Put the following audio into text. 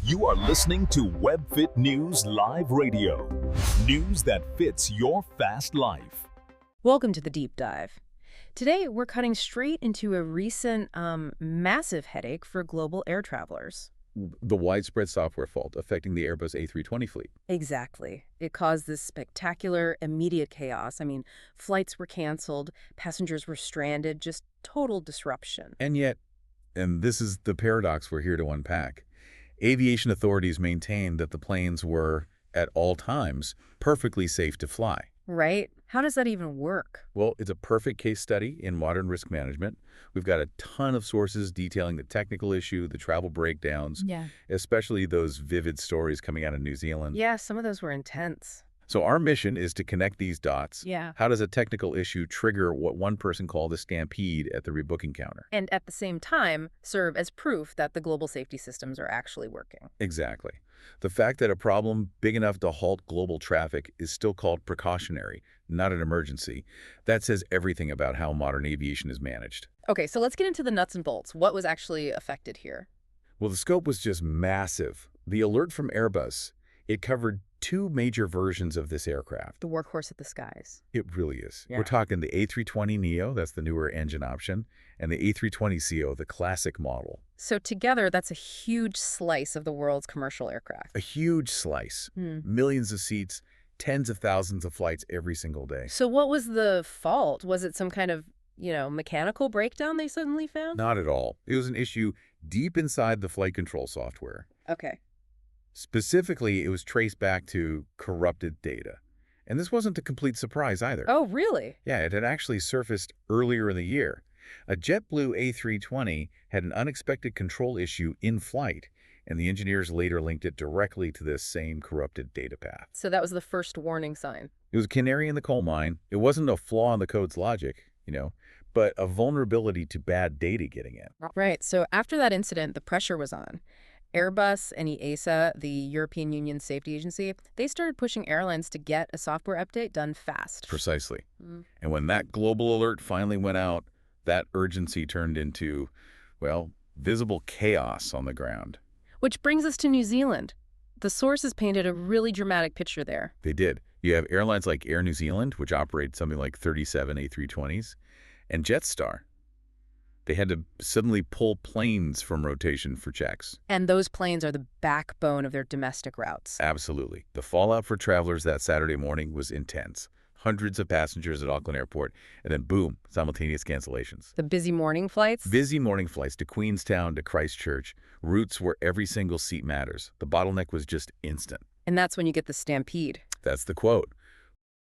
You are listening to WebFit News Live Radio. News that fits your fast life. Welcome to the Deep Dive. Today, we're cutting straight into a recent massive headache for global air travelers. The widespread software fault affecting the Airbus A320 fleet. Exactly. It caused this spectacular, immediate chaos. Flights were canceled, passengers were stranded, just total disruption. And yet, and this is the paradox we're here to unpack, aviation authorities maintained that the planes were, at all times, perfectly safe to fly. Right? How does that even work? Well, it's a perfect case study in modern risk management. We've got a ton of sources detailing the technical issue, the travel breakdowns, especially those vivid stories coming out of New Zealand. Yeah, some of those were intense. So our mission is to connect these dots. Yeah. How does a technical issue trigger what one person called a stampede at the rebooking counter? And at the same time, serve as proof that the global safety systems are actually working. Exactly. The fact that a problem big enough to halt global traffic is still called precautionary, not an emergency, that says everything about how modern aviation is managed. Okay, so let's get into the nuts and bolts. What was actually affected here? Well, the scope was just massive. The alert from Airbus, it covered two major versions of this aircraft. The workhorse of the skies. It really is. Yeah. We're talking the A320neo, that's the newer engine option, and the A320ceo, the classic model. So together, that's a huge slice of the world's commercial aircraft. A huge slice. Millions of seats, tens of thousands of flights every single day. So what was the fault? Was it some kind of, mechanical breakdown they suddenly found? Not at all. It was an issue deep inside the flight control software. Okay. Specifically, it was traced back to corrupted data. And this wasn't a complete surprise either. Oh, really? Yeah, it had actually surfaced earlier in the year. A JetBlue A320 had an unexpected control issue in flight, and the engineers later linked it directly to this same corrupted data path. So that was the first warning sign. It was a canary in the coal mine. It wasn't a flaw in the code's logic, but a vulnerability to bad data getting in. Right. So after that incident, the pressure was on. Airbus and EASA, the European Union Safety Agency, they started pushing airlines to get a software update done fast. Precisely. And when that global alert finally went out, that urgency turned into, well, visible chaos on the ground. Which brings us to New Zealand. The sources painted a really dramatic picture there. They did. You have airlines like Air New Zealand, which operate something like 37 A320s, and Jetstar. They had to suddenly pull planes from rotation for checks. And those planes are the backbone of their domestic routes. Absolutely. The fallout for travelers that Saturday morning was intense. Hundreds of passengers at Auckland Airport, and then boom, simultaneous cancellations. The busy morning flights? Busy morning flights to Queenstown, to Christchurch, routes where every single seat matters. The bottleneck was just instant. And that's when you get the stampede. That's the quote.